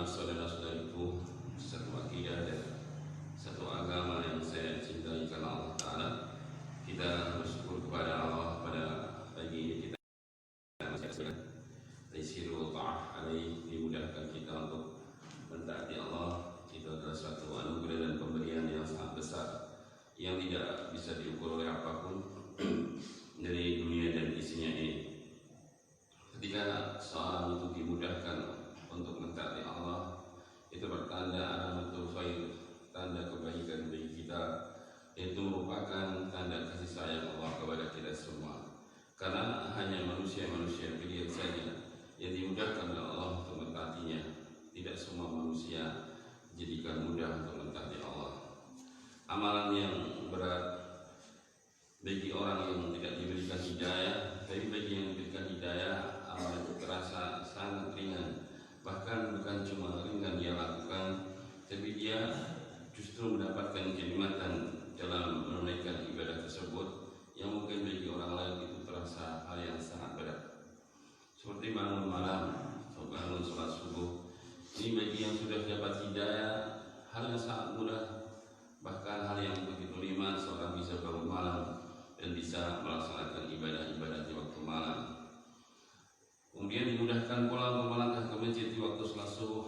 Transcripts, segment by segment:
saudara-saudariku, satu akidah dan satu agama yang saya cintai karena Allah Ta'ala. Kita bersyukur kepada Allah pada pagi ini kita taisirul ta'ah alaih, dimudahkan kita untuk mentaati Allah. Itu adalah suatu anugerah dan pemberian yang sangat besar yang tidak bisa diukur oleh apapun dari dunia dan isinya ini. Ketika seorang itu dimudahkan untuk mentaati Allah, itu bertanda alamatul khair, tanda kebaikan bagi kita. Itu merupakan tanda kasih sayang Allah kepada kita semua. Karena hanya manusia-manusia pilihan saja yang dimudahkan oleh Allah untuk mentaatinya. Tidak semua manusia dijadikan mudah untuk mentaati Allah. Amalan yang berat bagi orang yang tidak diberikan hidayah, tapi bagi yang diberikan hidayah, amalan itu terasa sangat ringan. Bahkan bukan cuma ringan dia lakukan, tapi dia justru mendapatkan kenikmatan dalam menunaikan ibadah tersebut yang mungkin bagi orang lain itu terasa hal yang sangat berat. Seperti bangun malam atau bangun sholat subuh, ini bagi yang sudah dapat hidayah hal yang sangat mudah. Bahkan hal yang begitu nikmat seorang bisa bangun malam dan bisa melaksanakan ibadah-ibadah di waktu malam. Kemudian dimudahkan pula untuk melangkah ke masjid di waktu sholat subuh.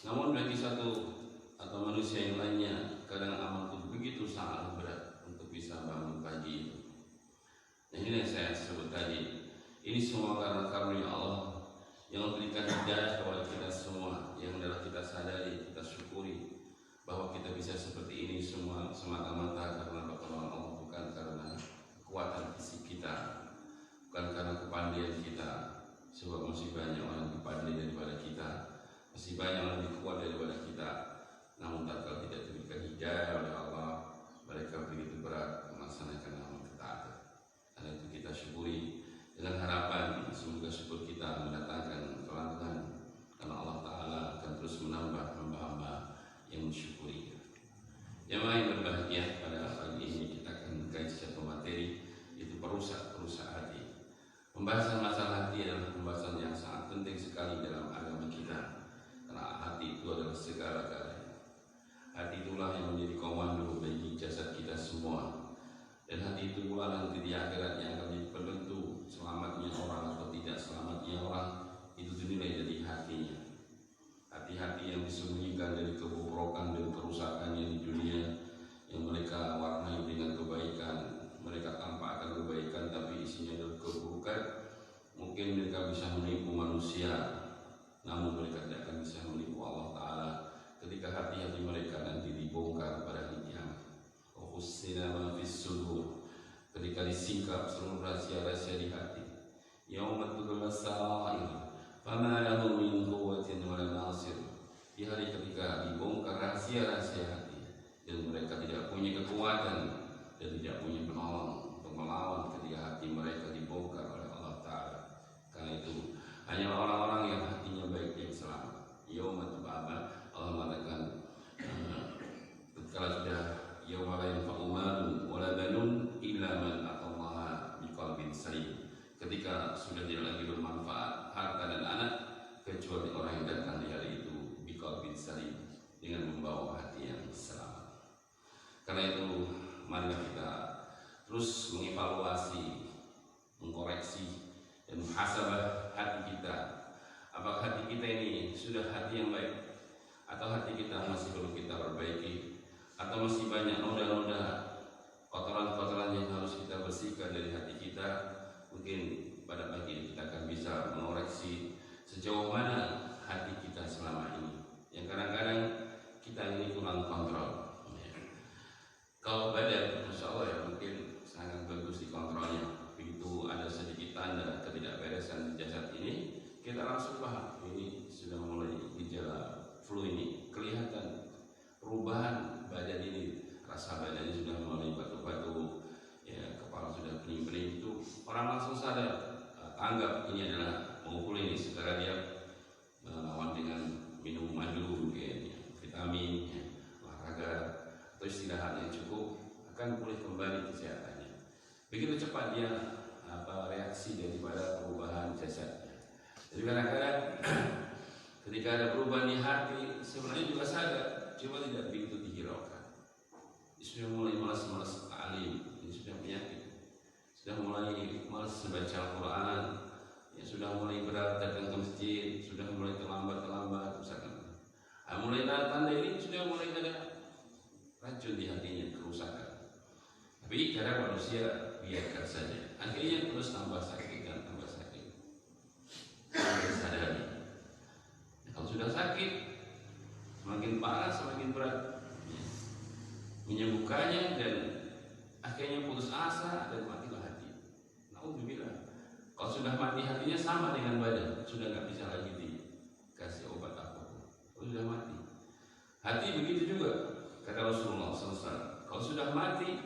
Namun bagi satu atau manusia yang lainnya, kadang amal itu begitu sangat berat untuk bisa bangun pagi itu. Nah, ini yang saya sebut tadi. Ini semua karena karunia Allah yang memberikan hidayah kepada kita semua, yang adalah kita sadari, kita syukuri bahwa kita bisa seperti ini semua semata-mata karena pertolongan Allah, bukan karena kekuatan fisik kita, bukan karena kepandaian kita. Sebab masih banyak orang lebih pandai daripada kita, masih banyak orang lebih kuat daripada kita. Namun kalau tidak diberikan hidayah oleh Allah, mereka begitu berat melaksanakan amal ketaatan. Karena itu kita syukuri dengan harapan semoga syukur kita mendatangkan kelancaran, karena Allah Ta'ala akan terus menambah hamba-hamba yang mensyukuri. Yang lain berbahagia, pada pagi ini kita akan mengkaji satu materi, itu perusak hati. Pembahasan masalah hati adalah pembahasan yang sangat penting sekali dalam agama kita, karena hati itu adalah segala-galanya. Hati itulah yang menjadi komando bagi jasad kita semua, dan hati itu pula nanti di akhirat yang akan menjadi penentu selamatnya orang atau tidak selamatnya orang. Itu dinilai dari hatinya. Hati-hati yang disembunyikan dari kebobrokan dan kerusakannya di dunia, yang mereka warnai dengan kebaikan, mereka tampakkan kebaikan tapi isinya adalah keburukan. Mungkin mereka bisa menipu manusia, namun mereka tidak akan bisa menipu Allah Ta'ala ketika hati-hati mereka nanti dibongkar pada hari kiamat. Khususnya ma fis sudur, ketika disingkap seluruh rahasia-rahasia di hati. Yauma tubla sarair fama lahu min quwwatin wala nasir. Di hari ketika dibongkar rahasia-rahasia hati dan mereka tidak punya kekuatan dan tidak punya penolong untuk melawan ketika hati mereka dibongkar oleh Allah Ta'ala. Karena itu hanya orang-orang yang hatinya baik yang selamat. Yauma tubla, Allah mengatakan kalau sudah yauma la yanfa'u malun wala banun illa man atallaha biqalbin salim. Ketika sudah tidak lagi bermanfaat harta dan anak kecuali orang yang datang di hari itu biqalbin salim, dengan membawa hati yang selamat. Karena itu marilah kita terus mengevaluasi, mengkoreksi dan muhasabah hati kita. Apakah hati kita ini sudah hati yang baik, atau hati kita masih perlu kita perbaiki, atau masih banyak noda-noda, kotoran-kotoran yang harus kita bersihkan dari hati kita. Mungkin pada pagi ini kita akan bisa mengoreksi sejauh mana hati kita selama ini, yang kadang-kadang kita ini kurang kontrol. Kalau badan, Masya Allah ya, mungkin sangat bagus dikontrolnya. Begitu ada sedikit tanda ketidakberesan di jasad ini, kita langsung paham ini sudah mulai gejala flu ini. Kelihatan perubahan badan ini, rasa badannya sudah mulai batuk-batuk, ya, kepala sudah pening-pening, itu orang langsung sadar. Anggap ini adalah mau flu ini, segera dia melawan dengan minum madu, mungkin ya, vitamin, ya, olahraga atau istirahat yang cukup, akan pulih kembali kesehatannya. Begitu cepat dia reaksi daripada perubahan jasadnya. Jadi kadang-kadang Ketika ada perubahan di hati, sebenarnya juga sadar, cuma tidak begitu dihiraukan. Sudah mulai malas-malas alim, ini sudah penyakit. Sudah mulai malas membaca Al-Quran, ya sudah mulai berat datang ke masjid, sudah mulai terlambat misalkan. Mulai tanda ini sudah mulai ada racun di hatinya, kerusakan. Tapi cara manusia biarkan saja, akhirnya terus tambah sakit dan tambah sakit. Sampai sadari. Kalau sudah sakit, semakin parah, semakin berat menyembuhkannya dan akhirnya putus asa dan matilah hati. Naudzubillah. Kalau sudah mati hatinya sama dengan badan, sudah nggak bisa lagi dikasih obat apapun. Kalau sudah mati, hati begitu juga. Kata Rasulullah SAW, kalau sudah mati,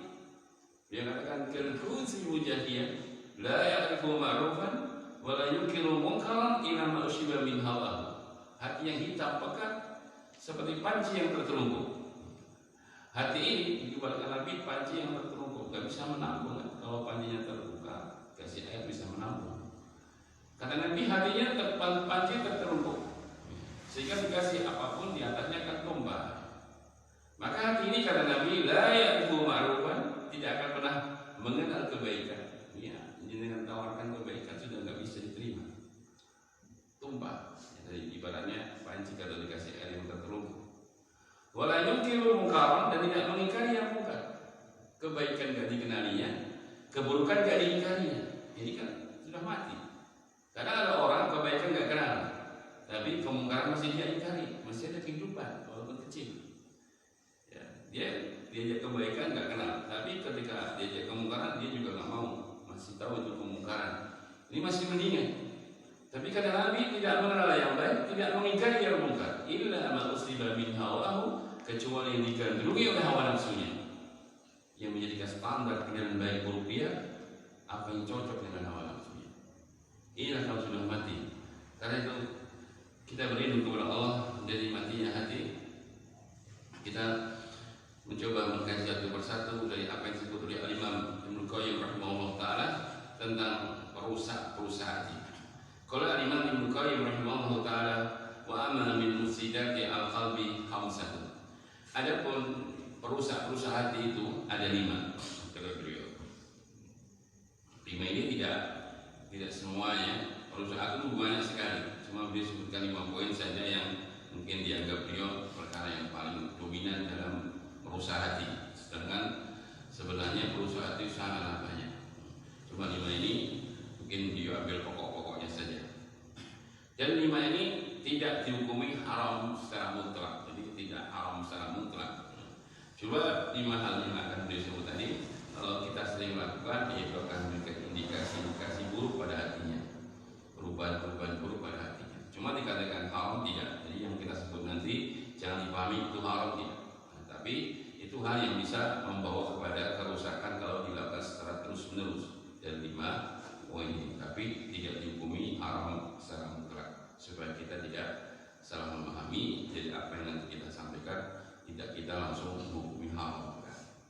dia katakan kalkuzi mujahiyah, la ya'rifu ma'rufan, wa la yunkiru munkaran ila ma ushiba min hawa. Hati yang hitam pekat seperti panci yang tertelungkup. Hati ini digambarkan Nabi panci yang tertelungkup, gak bisa menampung. Kalau pancinya terbuka, kasih air bisa menampung. Kata Nabi hatinya panci tertelungkup, sehingga dikasih apapun di atasnya akan tumbah. Maka hati ini kata Nabi la ya'rifu ma'rufan, tidak akan pernah mengenal kebaikan. Ya, dengan tawarkan kebaikan sudah gak bisa diterima, tumbah. Jadi ibaratnya panci kalau dikasih air yang tertelungkup. Wala yunkiru munkaran, dan tidak mengingkari yang munkar. Kebaikan gak dikenalinya, keburukan gak diingkarinya. Ini kan sudah mati. Kadang ada orang kebaikan gak kenal, tapi kemungkaran masih dia ingkari, masih ada kehidupan walaupun kecil. Ya, dia diajak kebaikan gak kenal, tapi ketika diajak kemungkaran dia juga gak mau, masih tahu itu kemungkaran. Ini masih mendingan. Tapi kata Nabi tidak mengenal yang baik, tidak mengingkari yang munkar, illa ma usliba min hawahu, kecuali yang digandrungi oleh hawa nafsunya, yang menjadikan standar penilaian baik buruk dia apa yang cocok dengan hawa nafsunya. Inilah kalau sudah mati. Karena itu kita berlindung kepada Allah dari matinya hati. Kita mencoba mengkaji satu persatu dari apa yang disebut oleh Al-Imam Ibnu Qayyim rahimahullah taala tentang perusak hati. Kalau Al-Imam Ibnu Qayyim rahimahullah taala, wa amma min mufsidati al-qalbi khamsatun. Adapun perusak hati itu ada 5. Kata beliau. 5 ini tidak semuanya. Perusak hati itu banyak sekali. Cuma beliau sebutkan 5 poin saja yang mungkin dianggap beliau perkara yang paling dominan dalam merusak hati. Sedangkan sebenarnya perusak hati sangatlah banyak. Cuma 5 ini mungkin dia ambil pokok-pokoknya saja. Dan 5 ini tidak dihukumi haram secara mutlak. Jadi tidak haram secara mutlak. Coba 5 hal yang akan disebut tadi, kalau kita sering lakukan, itu akan memberikan indikasi buruk pada hatinya, perubahan buruk pada hatinya. Cuma dikatakan haram tidak. Jadi yang kita sebut nanti jangan dipahami itu haram tidak. Nah, tapi itu hal yang bisa membawa kepada kerusakan kalau dilakukan secara terus-menerus. Dan 5 poin ini, tapi tidak dihukumi haram secara mutlak, supaya kita tidak salah memahami. Jadi apa yang nanti kita sampaikan tidak kita langsung menghukumi haram.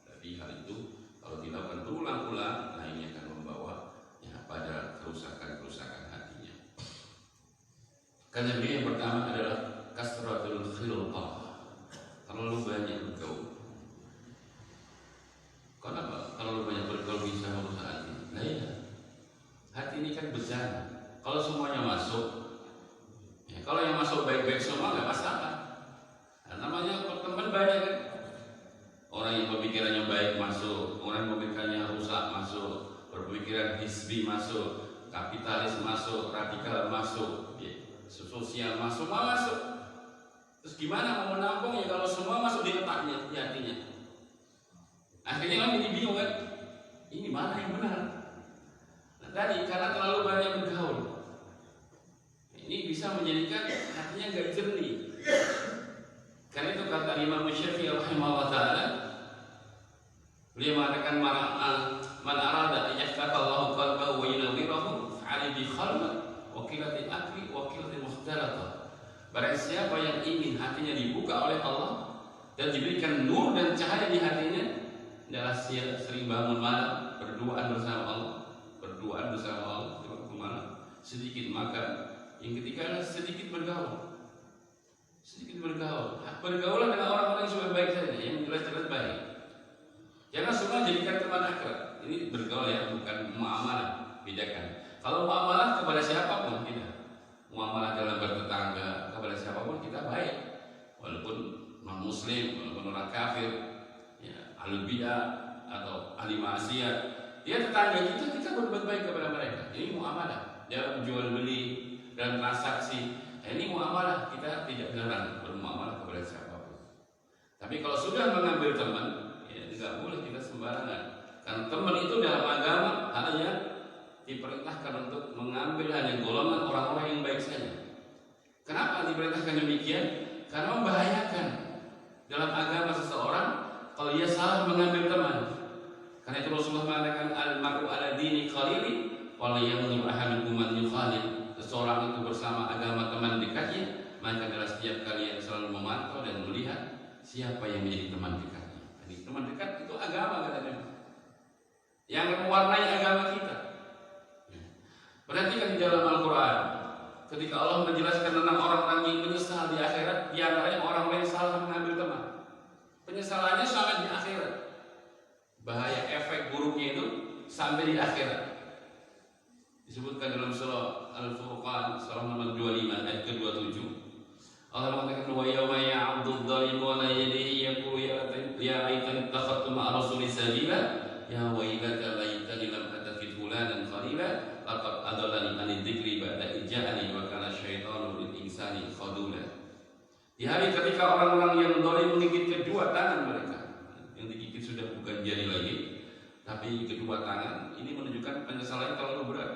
Tapi hal itu kalau dilakukan berulang-ulang, nah ini akan membawa ya, pada kerusakan hatinya. Karena yang pertama adalah kasratul khilqah, terlalu banyak bergaul. Kenapa? Kalau banyak bergaul bisa merusak hati. Nah ya, hati ini kan besar. Kalau semuanya masuk, ya, kalau yang masuk baik-baik semua nggak masalah. Nah, namanya teman banyak kan. Orang yang pemikirannya baik masuk, orang yang pemikirannya rusak masuk, berpemikiran hizbi masuk, kapitalis masuk, radikal masuk, ya, sosial masuk, semua masuk. Terus gimana mau menampung ya kalau semua masuk di otaknya, di hatinya? Akhirnya kan jadi bingung kan, ini mana yang benar? Nah, tadi karena terlalu banyak bergaul, ini bisa menjadikan hatinya gak jernih. Karena itu kata Imam Syafi'i rahimahullah taala, beliau mengatakan man arada an yaftaka Allahu qalbahu wa yunawwirahu fa'ali bi khalwat wa qillati akli wa qillati mukhtalata. Barang siapa yang ingin hatinya dibuka oleh Allah dan diberikan nur dan cahaya di hatinya, adalah sering bangun malam berduaan bersama Allah, sedikit makan, yang ketiga adalah sedikit bergaul. bergaulah dengan orang-orang yang sudah baik saja, yang jelas-jelas baik. Jangan semua jadikan teman akrab. Ini bergaul ya, bukan muamalah. Bedakan. Kalau muamalah kepada siapapun tidak. Muamalah dalam bertetangga kepada siapapun kita baik, walaupun non muslim, walaupun orang kafir, ya, ahli bidah atau ahli maksiat, dia tetangga kita berbuat baik kepada mereka. Ini muamalah dalam jual beli dan transaksi. Ini muamalah, kita tidak dilarang bermuamalah kepada siapapun. Tapi kalau sudah mengambil teman, ya tidak boleh kita sembarangan. Karena teman itu dalam agama hanya diperintahkan untuk mengambil hanya golongan orang-orang yang baik saja. Kenapa diperintahkan demikian? Karena membahayakan dalam agama seseorang kalau ia salah mengambil teman. Karena itu Rasulullah mengatakan al-mar'u ala dini khalili wala yanzur ahadukum man yukhalil. Seseorang itu bersama agama teman dekatnya, maka adalah setiap kalian selalu memantau dan melihat siapa yang menjadi teman dekatnya. Jadi teman dekat itu agama katanya, yang mewarnai agama kita. Perhatikan di dalam Al-Quran, ketika Allah menjelaskan tentang orang-orang yang menyesal di akhirat, di antaranya orang-orang yang salah mengambil teman. Penyesalannya sampai di akhirat. Bahaya efek buruknya itu sampai di akhirat. Disebutkan dalam surah Al-Furqan, surah nomor 25 ayat ke-27. Allah mengatakan wa yawma ya'addu adh-dhalimu ala yadihi yaqulu ya laitani ittakhadtu ma'a rasuli sabila ya waylata laitani lam attakhidh fulanan khalila laqad adallani 'ani dzikri ba'da idh ja'ani wa kana syaitanu lil insani khadula. Di hari ketika orang-orang yang zalim menggigit kedua tangan mereka, yang digigit sudah bukan jari lagi tapi kedua tangan, ini menunjukkan penyesalan terlalu berat.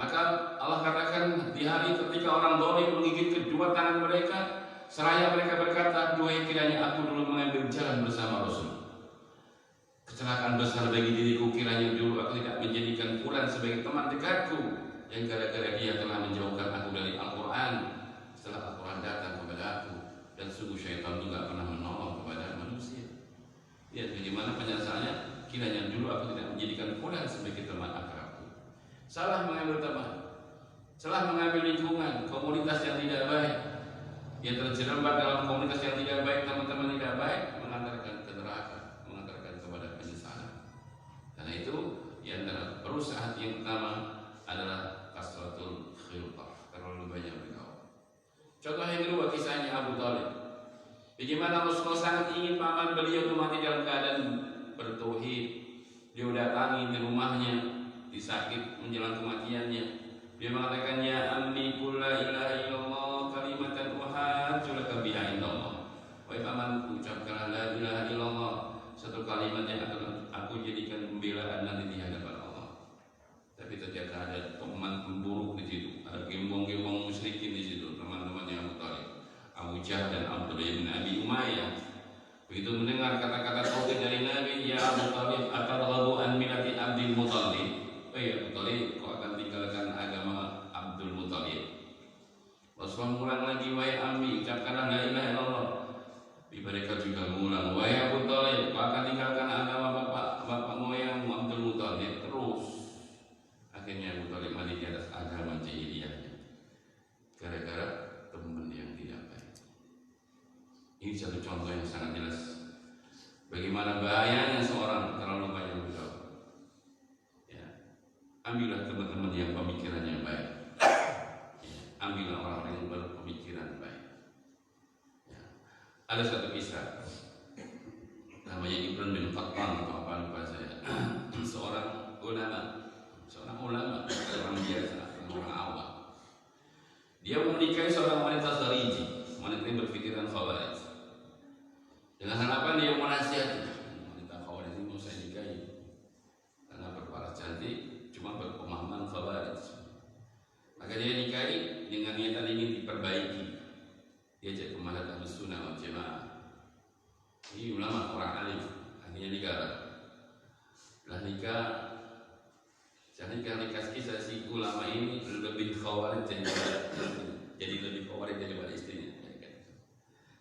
Maka Allah katakan di hari ketika orang zalim menggigit kedua tangan mereka, seraya mereka berkata, duhai kiranya aku dulu mengambil jalan bersama Rasul. Kecelakaan besar bagi diriku kiranya dulu aku tidak menjadikan fulan sebagai teman dekatku, yang gara-gara dia telah menjauhkan aku dari Al-Quran setelah Al-Quran datang kepada aku, dan sungguh syaitan juga pernah menolong kepada manusia. Lihat bagaimana penyesalannya, kiranya dulu aku tidak menjadikan fulan sebagai teman akrabku. Salah mengambil teman, salah mengambil lingkungan, komunitas yang tidak baik, yang terjerembab dalam komunitas yang tidak baik, teman-teman tidak baik, mengantarkan ke neraka, mengantarkan kepada penyesalan. Karena itu, di antara perusahaan yang pertama adalah kasratul khilqah, terlalu banyak bergaul. Contoh yang kedua, kisahnya Abu Thalib. Bagaimana Rasulullah sangat ingin paman beliau itu mati dalam keadaan bertauhid. Dia datangi di rumahnya, disakit menjelang kematiannya. Dia mengatakan, ya ammi qul la ilaha illallah kalimatan uhajjulaka biha indallah. Wahai pamanku, ucapkanlah la ilaha illallah, satu kalimat yang akan aku jadikan pembelaan nanti di hadapan Allah. Tapi ternyata ada teman pemburuk di situ, ada gembong-gembong musyrikin di situ, teman-temannya Abu Thalib, Abu Jahal dan Abdullah bin Abi Umayyah. Begitu mendengar kata-kata tauhid dari Nabi, ya Abu Thalib atarghabu an millati Abdul Muthalib. Ya Abu Thalib, kau akan tinggalkan agama Abdul Muthalib. Rasulullah mengulang lagi, wahai ammi, ucapkanlah la ilaha illallah. Mereka juga mengulang, wahai Abu Thalib, kau akan tinggalkan agama bapak moyangmu Abdul Muthalib. Terus akhirnya Abu Thalib mati di atas agama jahiliyahnya, gara-gara teman yang tidak baik. Ini satu contoh yang sangat jelas bagaimana bahayanya seorang terlalu banyak bergaul. Ambillah teman-teman yang pemikirannya baik, ya, ambillah orang-orang yang berpemikiran baik. Ya. Ada satu kisah, namanya Ibn bin Qattan atau apa lupa saya, seorang ulama, orang biasa, orang awam. Dia menikahi seorang wanita khariji, wanita yang berpikiran khawarij. Dengan harapan dia menasihati, wanita khawarij ini mau saya nikahi karena berparas cantik, cuma berpemahaman khawarij. Maka dia nikahi dengan niatan ingin diperbaiki. Dia ajak kepada Ahlus Sunnah wal Jamaah. Ini ulama, orang alim, akhirnya nikah. Setelah nikah, nikah kisah si ulama ini lebih khawarij jadi lebih khawarij daripada istrinya.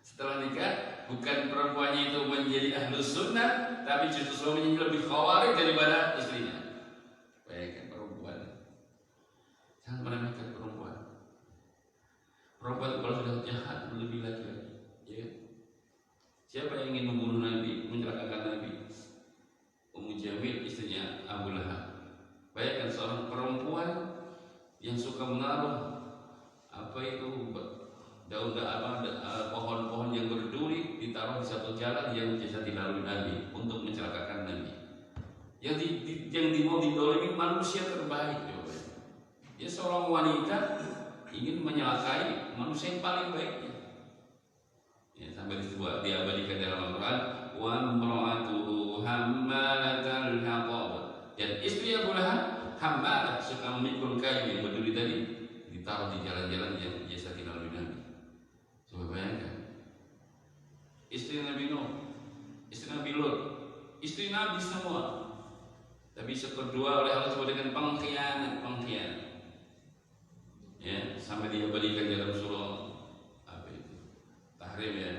Setelah nikah, bukan perempuannya itu menjadi Ahlus Sunnah, tapi justru suaminya lebih khawarij daripada istrinya. Bayangkan perempuan, jangan meremehkan perempuan. Perempuan kalau sudah jahat lebih lagi, ya. Siapa yang ingin membunuh Nabi, mencelakakan Nabi? Ummu Jamil, istrinya Abu Lahab. Bayangkan seorang perempuan yang suka menaruh daun pohon-pohon yang berduri ditaruh di satu jalan yang biasa dilalui Nabi untuk mencelakakan Nabi. Yang mau didolimi manusia terbaik. Ya, seorang wanita ingin menyelakai manusia yang paling baiknya. Ya, sampai disebut diabadikan dalam Al-Quran, wa imra'atuhu hammalatal hatab. Dan istri Abu Lahab hammalah, suka memikul kayu yang berduri tadi, ditaruh di jalan-jalan yang biasa dilalui Nabi. Coba bayangkan, istri Nabi Nuh, istri Nabi Lut, istri Nabi semua, tapi kedua oleh Allah sebut dengan pengkhianat. Ya, sampai diabadikan dalam surah Tahrim, ya.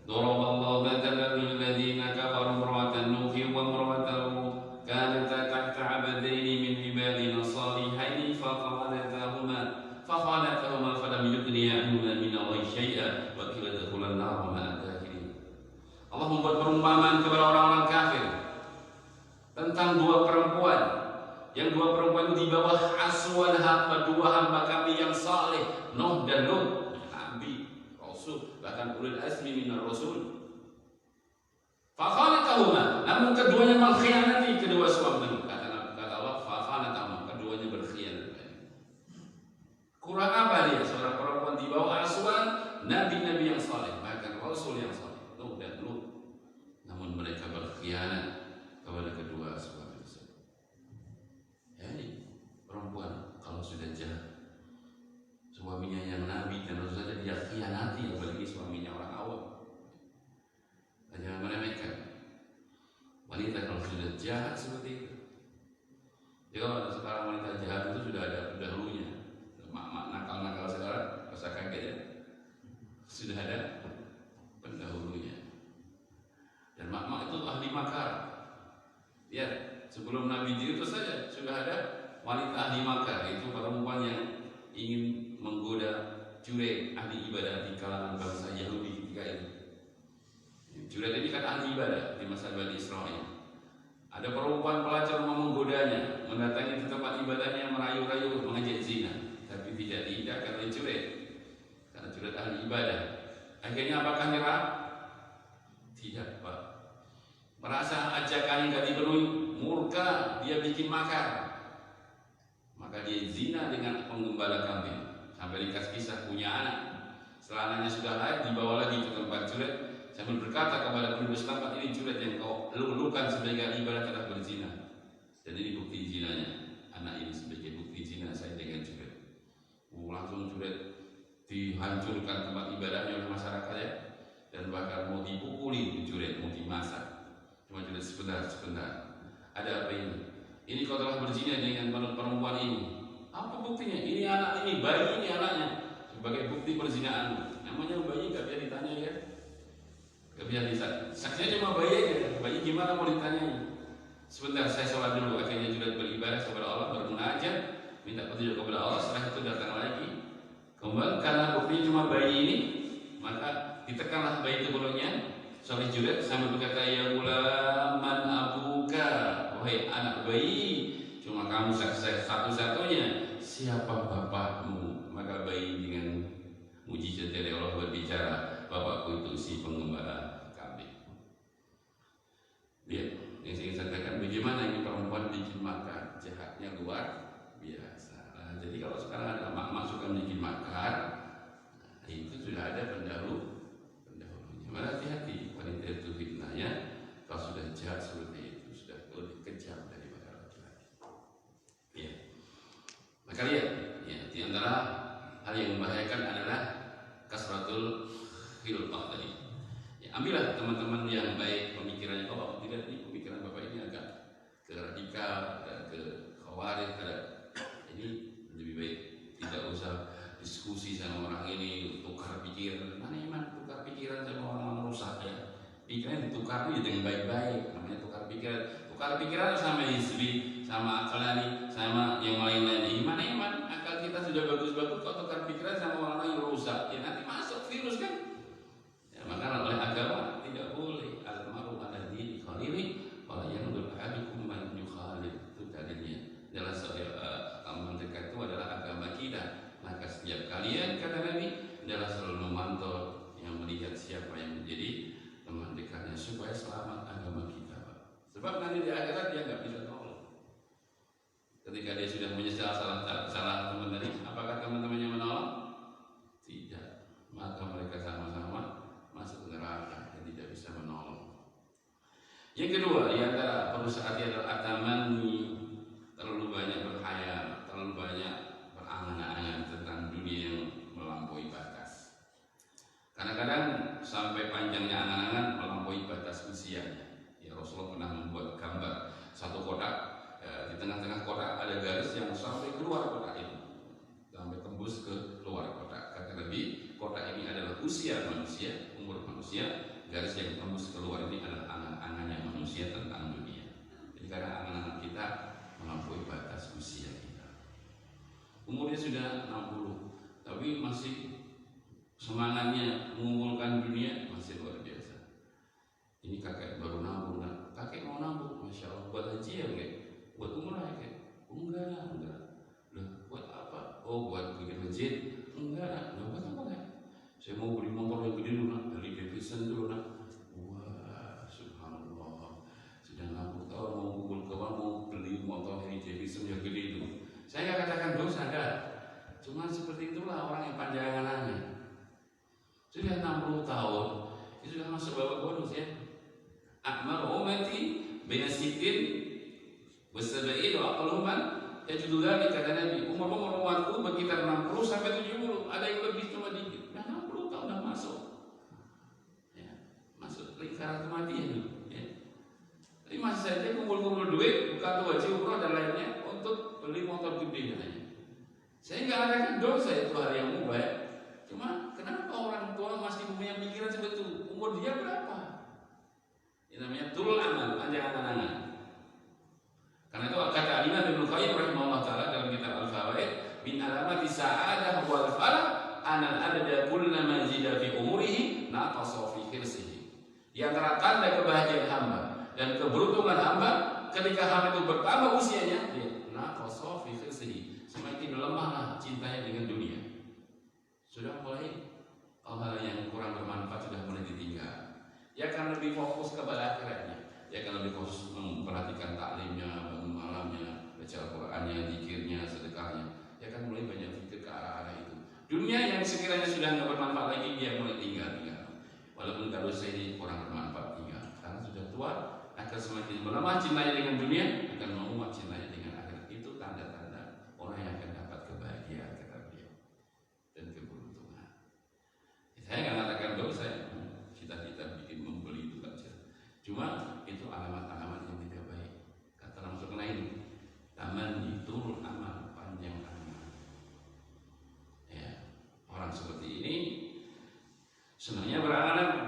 Daraballahu mathalan lil ladzina kafaru imra'atan nuhin wa imra'atan lut kanata tahta 'abdaini min ibadina salihaini fakhanatahuma falam yughniya anhuma min Allahi syai'an wa qila adkhulan nar ma'a al-kafirin. Allah membuat perumpamaan kepada orang-orang kafir tentang dua perempuan. Yang dua perempuan itu di bawah asuhan dua hamba kami yang saleh, Nuh dan Lut, nabi, rasul, bahkan ulul azmi minar rasul. Fakhanatahuma, namun keduanya mengkhianati kedua suami. Kata Allah, fakhanatahuma, keduanya berkhianat. Kurang apa dia? Seorang perempuan di bawah asuhan nabi-nabi yang saleh, bahkan rasul yang saleh, Nuh dan Lut. Namun mereka berkhianat kepada kedua suami. Perempuan kalau sudah jahat, suaminya yang nabi dan rasul saja dia khianati, apalagi suaminya orang awam. Jangan meremehkan wanita kalau sudah jahat seperti itu. Jadi kalau sekarang wanita jahat itu sudah ada pendahulunya. Mak-mak nakal-nakal sekarang rasa kaget ya, sudah ada pendahulunya. Dan mak-mak itu ahli makar. Ya, sebelum Nabi diutus saja sudah ada wanita ahli makar, itu perempuan yang ingin menggoda Juret, ahli ibadah di kalangan bangsa Yahudi ketika itu. Juret ini kan ahli ibadah di masa Bani Israel. Ada perempuan pelacur mau menggodanya, mendatangi ke tempat ibadahnya, merayu-rayu, mengajak zina, tapi tidak diindahkan oleh Juret karena Juret ahli ibadah. Akhirnya apakah nyerah? Tidak, Pak. Merasa ajakannya tidak dipenuhi, murka, dia bikin makar. Maka dia zina dengan penggembala kambing sampai dikasih kisah punya anak. Setelah anaknya sudah lahir, dibawa lagi ke tempat Juret sambil berkata kepada penduduk setempat, ini Juret yang kau lulukan sebagai ahli ibadah telah berzina. Dan ini bukti zinanya, anak ini sebagai bukti zina saya dengan Juret. Langsung Juret dihancurkan tempat ibadahnya oleh masyarakat, ya. Dan bahkan mau dipukuli Juret, mau dimasak. Cuma Juret sebentar. Ada apa ini? Ini kau telah berzina dengan perempuan ini. Apa buktinya? Ini anak ini, bayi ini anaknya. Sebagai bukti perzinaanmu. Namanya bayi gak bisa ditanya, ya. Gak bisa ditanya. Saksinya cuma bayi aja. Bayi gimana mau ditanya? Sebentar, saya sholat dulu. Akhirnya Juret beribadah kepada Allah, bermunajat, minta petunjuk kepada Allah. Setelah itu datang lagi. Kemudian karena buktinya cuma bayi ini, maka ditekanlah bayi itu perutnya. Soleh Juret sambil berkata, ya gulam man abuka, wahai anak bayi, cuma kamu saksi satu-satunya, siapa bapakmu? Maka bayi dengan mujizat dari Allah berbicara, bapakku itu si penggembala kambing. Lihat, yang saya ingin sampaikan, bagaimana ini perempuan bikin makar, jahatnya luar biasa. Nah, jadi kalau sekarang ada mak-mak suka bikin makar, itu sudah ada pendahulunya. Maka hati-hati, wanita itu fitnahnya. Kalau sudah jahat seperti itu, sudah lebih kejam daripada laki-laki. Ya. Maka lihat, ya, di antara hal yang membahayakan adalah kasratul khilqah tadi. Ya, ambillah teman-teman yang baik pemikirannya. Oh, tidak, nih pemikiran bapak ini agak ke radikal, agak ke khawarij, ini lebih baik tidak usah diskusi sama orang ini, tukar pikiran. Mana iman tukar pikiran sama orang rusak, ya. Pikiran ditukar itu dengan baik-baik, namanya tukar pikiran. Tukar pikiran sama istri, sama akalani, sama yang lain-lain. Iman akal kita sudah bagus-bagus, kok tukar pikiran sama orang yang rusak, ya nanti masuk virus kan. Ya, maka oleh agama kalian, kata Nabi, adalah selalu memantau yang melihat siapa yang menjadi teman dekatnya supaya selamat agama kita, Pak. Sebab nanti di akhirat dia nggak bisa tolong. Ketika dia sudah menyesal salah teman tadi, apakah teman-temannya menolong? Tidak. Maka mereka sama-sama masuk neraka dan tidak bisa menolong. Yang kedua, di antara perusahaan adalah atamani, terlalu banyak berkhayal, terlalu banyak berangan-angan tentang dunia yang melampaui batas. Kadang-kadang sampai panjangnya angan-angan melampaui batas usianya. Ya, Rasulullah pernah membuat gambar satu kotak, di tengah-tengah kotak ada garis yang sampai keluar kotak itu, sampai tembus ke luar kotak. Kata Nabi, kotak ini adalah usia manusia, umur manusia. Garis yang tembus keluar ini adalah angan-angannya manusia tentang dunia. Jadi karena angan-angan kita melampaui batas usia kita. Umurnya sudah 60, tapi masih semangatnya mengumpulkan dunia masih luar biasa. Ini kakek baru nabung, kakek mau nabung, masya Allah, buat haji ya, kakek? Buat umrah ya, kakek? Enggak. Loh, buat apa? Oh, buat bikin masjid? Enggak. Loh, buat apa, kakek? Saya mau beli motor yang gede dulu, beli Davidson dulu, Wah, subhanallah, sudah 60 tahun mau kumpul kawan, mau beli motor Harley Davidson yang gede itu. Saya nggak katakan dosa, enggak. Cuma seperti itulah orang yang panjang angannya. Sudah 60 tahun, itu sudah masuk babak bonus ya. Akmal ummati baina sitin wa sab'in wa aqluman yajudulan, kata Nabi, umur umatku berkitar 60 sampai 70, ada yang lebih cuma dikit. Nah, 60 tahun dah masuk. Ya, masuk lingkaran kematian ya. Tapi masih saja kumpul-kumpul duit, buka tuh haji umroh dan lainnya untuk beli motor gede katanya. Saya nggak katakan dosa itu hal yang mubah. Cuma kenapa orang tua masih punya pikiran seperti itu? Umur dia berapa? Ini namanya tulul amal, panjang angan-angan. Karena itu kata Imam Ibnu Qayyim rahimahullah taala dalam kitab Al-Fawaid, min alamati sa'adah wal falah anal adada kullama zida fi umurihi naqasa fi hirsihi. Di antara tanda kebahagiaan hamba dan keberuntungan hamba ketika hamba itu bertambah usianya, dia naqasa fi hirsihi, semakin lemahlah cintanya dengan dunia. Sudah mulai hal-hal yang kurang bermanfaat sudah mulai ditinggal. Dia akan lebih fokus kepada akhiratnya. Dia akan lebih fokus memperhatikan taklimnya, bangun malamnya, baca Al-Qur'annya, zikirnya, sedekahnya. Dia akan mulai banyak pikir ke arah-arah itu. Dunia yang sekiranya sudah tidak bermanfaat lagi, dia mulai tinggal. Walaupun kalau saya ini kurang bermanfaat tinggal, karena sudah tua, akan semakin melemah cintanya dengan dunia, akan menguat cintanya dengan akhirat. Itu tanda-tanda orang yang akan dapat kebahagiaan, kata beliau, dan keberuntungan. Saya nggak mengatakan dosa, cita-cita bikin membeli itu saja. Cuma itu alamat-alamat yang tidak baik. Kata langsung lain, taman itu amal, panjang amal. Ya, orang seperti ini senangnya berangan-angan.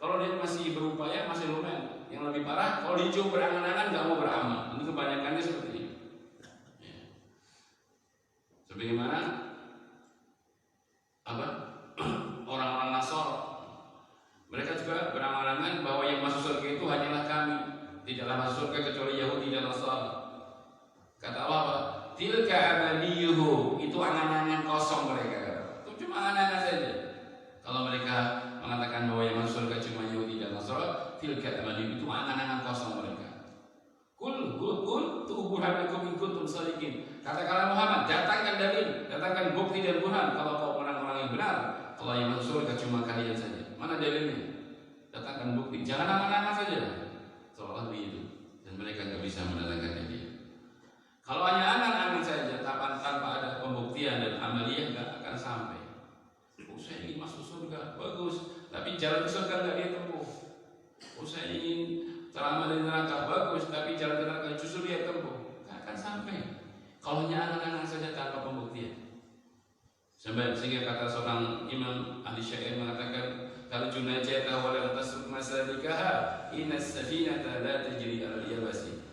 Kalau dia masih berupaya, masih lumayan. Yang lebih parah, kalau dia cuma berangan-angan nggak mau beramal. Ini kebanyakannya seperti ini. Ya. Sebagaimana apa? Orang-orang Nasor, mereka juga berangan-angan bahwa yang masuk surga itu hanyalah kami, tidaklah masuk surga kecuali Yahudi dan Nasrani. Kata Allah apa? Tilka amaniyuhum, itu angan-angan kosong mereka. Itu cuma angan-angan saja. Kalau mereka mengatakan bahwa yang masuk surga cuma Yahudi dan Nasrani, tilka amaniyuhum, itu angan-angan kosong mereka. Kul tubuhanakum in kuntum shadiqin. Katakanlah Muhammad, datangkan dalil, datangkan bukti dan burhan kalau kau orang-orang yang benar. Kalau yang masuk surga cuma kalian saja. Mana dalilnya? Datangkan bukti. Jangan angan-angan saja. Seolah begitu. Dan mereka nggak bisa mendatangkan dia. Kalau hanya angan-angan saja, tanpa ada pembuktian dan amaliyah, nggak akan sampai. Oh, saya ingin masuk surga, bagus. Tapi jalan ke surga nggak dia tempuh. Oh, saya ingin selamat dari neraka, bagus. Tapi jalan ke neraka justru dia tempuh. Nggak akan sampai. Kalau hanya angan-angan saja tanpa pembuktian. Sehingga kata seorang imam ahli syair mengatakan, kalau junajata walam tasruk masalikaha inas safinata la tajri al yabasi.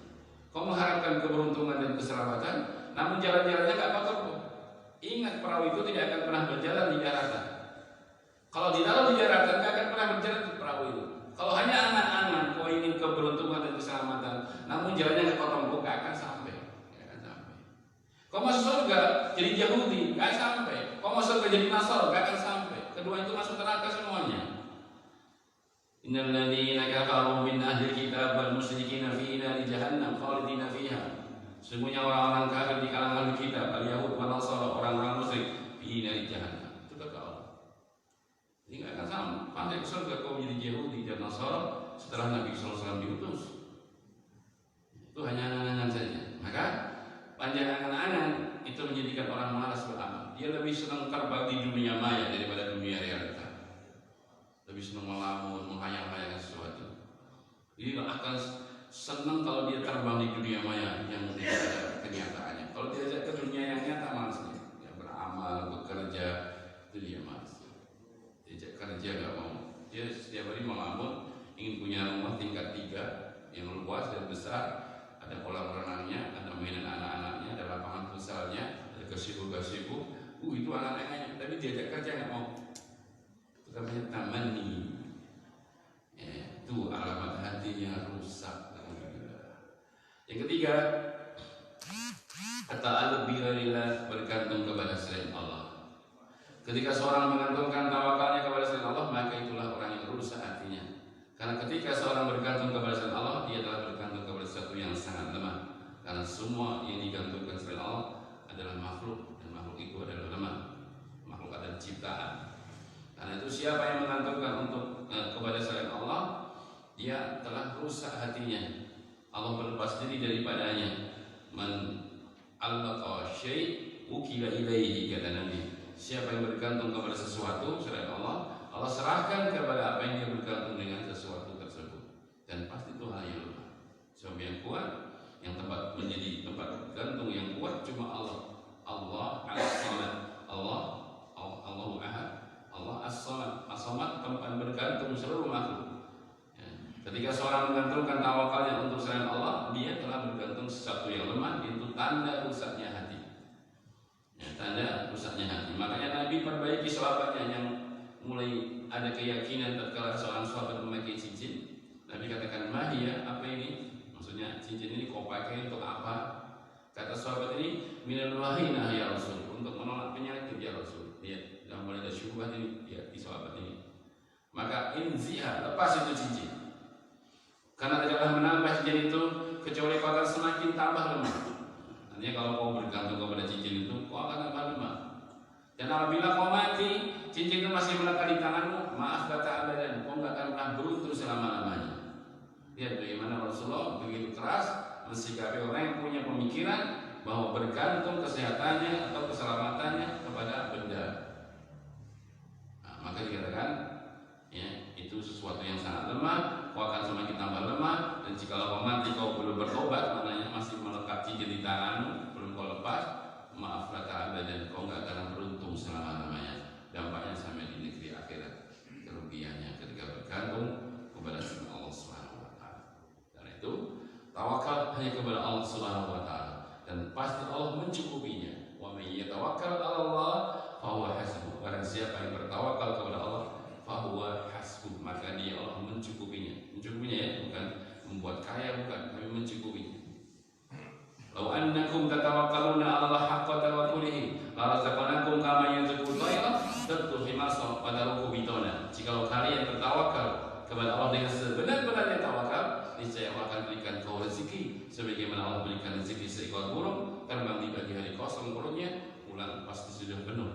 Kau mengharapkan keberuntungan dan keselamatan, namun jalan-jalannya nggak bakal. Ingat, perahu itu tidak akan pernah berjalan di daratan. Kalau di dalam di daratan nggak akan pernah berjalan di perahu itu. Kalau hanya angan-angan kau ingin keberuntungan dan keselamatan, namun jalannya nggak kau tempuh, nggak akan sampai. Kau masuk surga jadi Yahudi, nggak sampai. Kau masuk ke jadi Nasr, gak akan sampai. Kedua itu masuk neraka semuanya. Innal ladzina kafaru min ahli kitab wal musyrikina fi nari jahannam khalidina fiha. Semuanya orang-orang kafir di kalangan ahli kitab, al-Yahud wal Nasara, orang-orang musyrik fi nari jahannam. Itu kata Allah. Ini gak akan sampai ke surga kau menjadi Yahudi dan Nasara setelah Nabi sallallahu alaihi wasallam diutus. Itu hanya angan-angan saja. Maka panjang angan-angan itu menjadikan orang malas beramal. Dia lebih senang terbang di dunia maya daripada dunia realita. Lebih senang melamun, menghayal-hayalkan sesuatu. Dia akan senang kalau dia terbang di dunia maya yang tidak ada kenyataannya. Kalau diajak ke dunia yang nyata malasnya. Dia beramal, bekerja, itu dia malas. Diajak kerja nggak mau. Dia setiap hari melamun, ingin punya rumah tingkat 3 yang luas dan besar, ada kolam renangnya, ada mainan anak-anaknya, ada lapangan futsalnya, ada gazebo. Itu anak-anaknya. Tapi diajak kerja nggak mau. Itu namanya tamanni. Itu alamat hatinya rusak. Yang ketiga, ta'alluq bighairillah, bergantung kepada selain Allah. Ketika seorang menggantungkan tawakalnya kepada selain Allah, maka itulah orang yang rusak hatinya. Karena ketika seorang bergantung kepada selain Allah, dia telah bergantung kepada sesuatu yang sangat lemah. Karena semua yang digantungkan selain Allah adalah makhluk, dan makhluk itu adalah lemah. Makhluk adalah ciptaan. Karena itu siapa yang menggantungkan kepada selain Allah, dia telah rusak hatinya. Allah berlepas diri daripadanya. Man allaqa syai' ukila ilaihi, kata Nabi. Siapa yang bergantung kepada sesuatu selain Allah, Allah serahkan kepada apa yang dia bergantung dengan sesuatu tersebut. Dan pasti itu hal yang lemah. Sebab yang kuat, yang tempat menjadi tempat gantung yang kuat cuma Allah. Allah as-samad. Allahu ahad. Allah as-samad. As-samad tempat bergantung seluruh makhluk. Ketika seorang menggantungkan tawakalnya untuk selain Allah, dia telah bergantung sesuatu yang lemah. Itu tanda rusaknya hati. Tanda rusaknya hati. Makanya Nabi perbaiki sahabatnya yang mulai ada keyakinan tatkala seorang sahabat memakai cincin. Nabi katakan, "Mahia, apa ini?" Maksudnya cincin ini kau pakai untuk apa? Kata sahabat ini, "Minal wahinah ya Rasul," untuk menolak penyakit ya Rasul. Lihat, sudah mulai ada syubhat ini di sahabat ini. Maka inziha, lepas itu cincin. Karena tidaklah menambah cincin itu kecuali kau akan semakin tambah lemah. Artinya kalau kau bergantung kepada cincin itu, kau akan tambah lemah. Dan apabila kau mati, cincin itu masih melekat di tanganmu, maaf kata abadan, kau nggak akan pernah beruntung selama-lamanya. Lihat bagaimana Rasulullah begitu keras mensikapi orang yang punya pemikiran bahwa bergantung kesehatannya atau keselamatannya kepada benda. Maka dikatakan, ya, itu sesuatu yang sangat lemah. Kau akan semakin tambah lemah. Dan jika kau mati kau belum bertobat, maknanya masih melekat cincin di tanganmu, belum kau lepas, maaf kata abadan, kau nggak akan beruntung selama-lamanya. Dampaknya sampai di negeri akhirat, kerugiannya ketika bergantung kepada Allah Subhanahu wa taala. Karena itu tawakal hanya kepada Allah Subhanahu wa taala, dan pasti Allah mencukupinya. Wa may yatawakkal 'ala Allah fa huwa hasbuh. Barang siapa yang bertawakal kepada Allah, fa huwa hasbuh, maka dia Allah mencukupinya. Mencukupinya ya, bukan membuat kaya, bukan, tapi mencukupinya. Law annakum tatawakkaluna 'ala Allah haqqa tawakkulihi la razaqnakum kama yarzuqu at-tayra tadkhulu fi masar wa taruku bitona. Jika kalian bertawakal kepada Allah dengan sebenar-benarnya tawakal, niscaya Allah akan berikan kau rezeki sebagaimana Allah berikan rezeki seekor burung terbang di pagi hari kosong perutnya, pulang pasti sudah penuh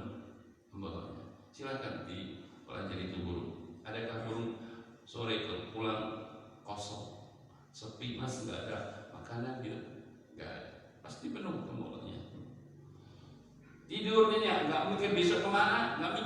pembawanya. Silakan dipelajari itu burung. Adakah burung sore pulang kosong, sepi, mas, nggak ada makanan gitu? Nggak ada, pasti penuh mulutnya. Tidurnya nggak mikir besok kemana, nggak mikir.